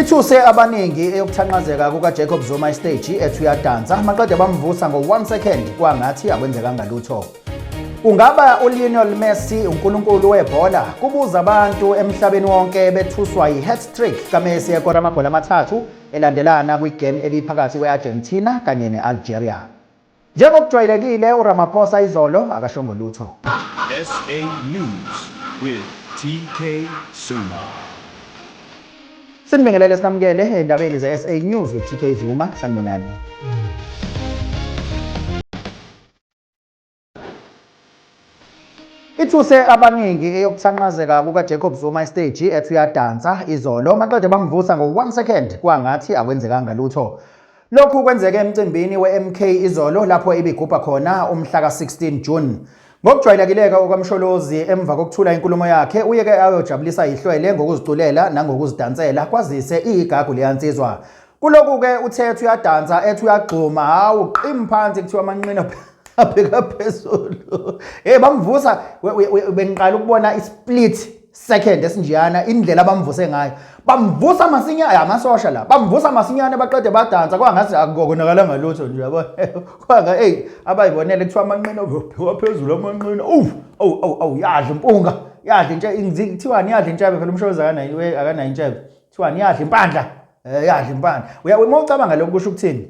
Ithuse abaningi eyokuthanqazeka kukaJacob Zuma istage ethu yadansa maqede bamvusa ngo-1 second kwangathi akwenzekanga lutho. Kungaba uLionel Messi unkulunkulu webhola kubuza abantu emhlabeni wonke bethuswa yi-hat-trick kaMessi ekora amagoli amathathu elandelana kwigame eliphakathi kwe-Argentina kanye ne-Algeria. Njengokujwayelekile uRamaphosa izolo akashongo lutho. SA News with TK Zuma. Sinibingelele sinamukele endabeni ze-SA News with TK Zuma sanibonani. Ithuse abaningi eyokuthanqazeka kukaJacob Zuma istage ethu yadansa izolo maqede bamvusa ngo-1 second kwangathi akwenzekanga lutho. Lokhu kwenzeke emcimbini we-MK izolo lapho ibigubha khona umhla ka-16 June. Ngokujwayelekileka okwamsholozi emva kokuthula inkulumo yakhe uyeke ayojabulisa ihlwele ngokuziculela nangokuzidansela kwazise igagu liyansizwa. Kuloku-ke uthe ethu yadansa ethu yagxuma hawu qimi phansi kuthiwa amanqina abheka phezulu. Bamvusa bengiqala ukubona i-split second esinjeyana indlela bamvuse ngayo. Bamvusa masinyane amasosha la. Bamvusa masinyane baqede badansa kwangathi akukonakala ngalutho nje yabo. Kwanga abayibonele kuthiwa amanqina abheka phezulu amanqina. Yadla impunga. Yadla nje kuthiwa niyadla intshebe phela umshoza akanayo intshebe. Kuthiwa niyadla impandla. Yadla impandla. Uyacabanga lokho kusho ukuthini?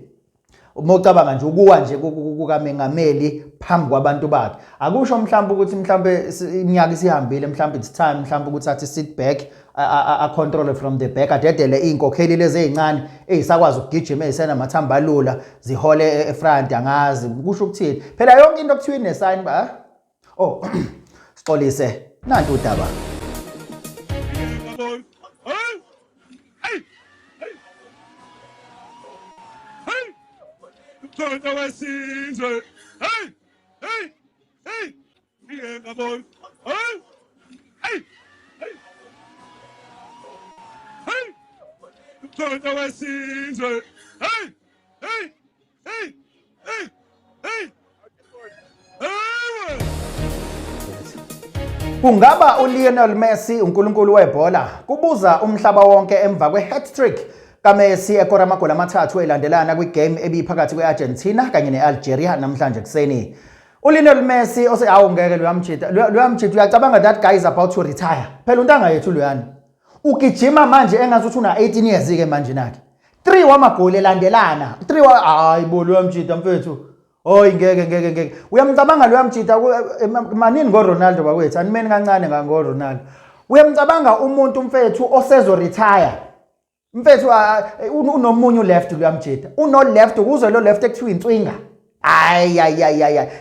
Umocabanga nje ukuwa nje kukaMengameli phambi kwabantu bakhe akusho mhlawumbe ukuthi mhlawumbe iminyaka isihambile mhlawumbe it's time mhlawumbe ukuthi athi sit back a control from the back adedele inkokheli lezi ezincane ezisakwazi ukugijima ezisena mathamba alula zihole efront angazi kusho ukuthini phela yonke into okuthiwa ine sign ba Sixolise nanti udaba. Sonto wesizwe, ngiyeka boy, sonto wesizwe, Kungaba uLionel Messi unkulunkulu webhola kubuza umhlaba wonke emva kwe-hat-trick kaMessi ekora amagoli amathathu elandelana kwigame ebiphakathi kwe-Argentina kanye ne-Algeria namhlanje kuseni. uLionel Messi ngeke luyamjita uyacabanga that guy is about to retire. Phela untanga yethu luyani. Ugijima manje engazuthi una 18 years ke manje nakhe. 3 wamagoli elandelana. 3 hayibo luyamjita mfethu. Ngeke. Uyamcabanga luyamjita manini ngoRonaldo bakwethu. Animeni kancane ngoRonaldo. Uyamcabanga umuntu mfethu osezo retire. Mfethu unomunye left luyamjita. Uno left kuze lo left ekuthiwa inswinga.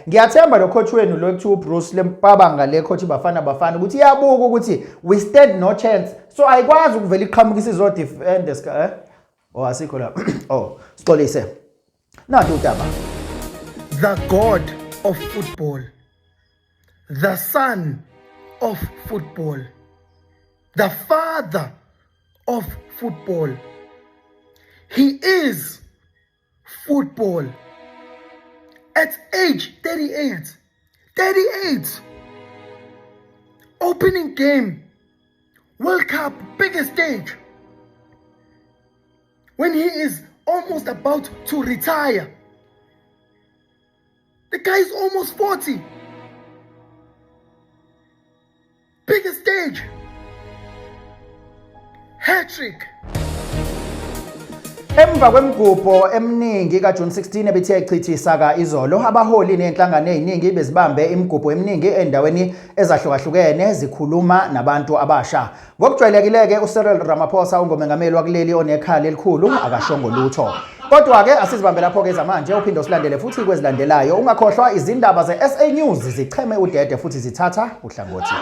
Ngiyathemba lo coach wenu lo ekuthiwa Bruce lempabanga le coach bafana ukuthi iyabuka ukuthi we stand no chance. So ayikwazi ukuvela iqhamukisa izo defend asikho la. Sixolise. Nanti udaba. The God of football. The Son of football. The Father of football. He is football. At age 38, opening game, World Cup, biggest stage, when he is almost about to retire. The guy is almost 40. Biggest stage. Hat-trick. Emva kwemigubho eminingi kaJune 16 ebithe ichithisa izolo abaholi nenhlangano eziningi bezibambe imigubho eminingi endaweni ezahlukahlukene zikhuluma nabantu abasha. Ngokujwayelekileke uCyril Ramaphosa ungomengameli wakuleli onekhala elikhulu akashongo lutho. Kodwa ke asizibambe lapho ke zamanje uphinde usilandele futhi kwezilandelayo ungakhohlwa izindaba ze-SA News zicheme udede futhi zithatha uhlangothi.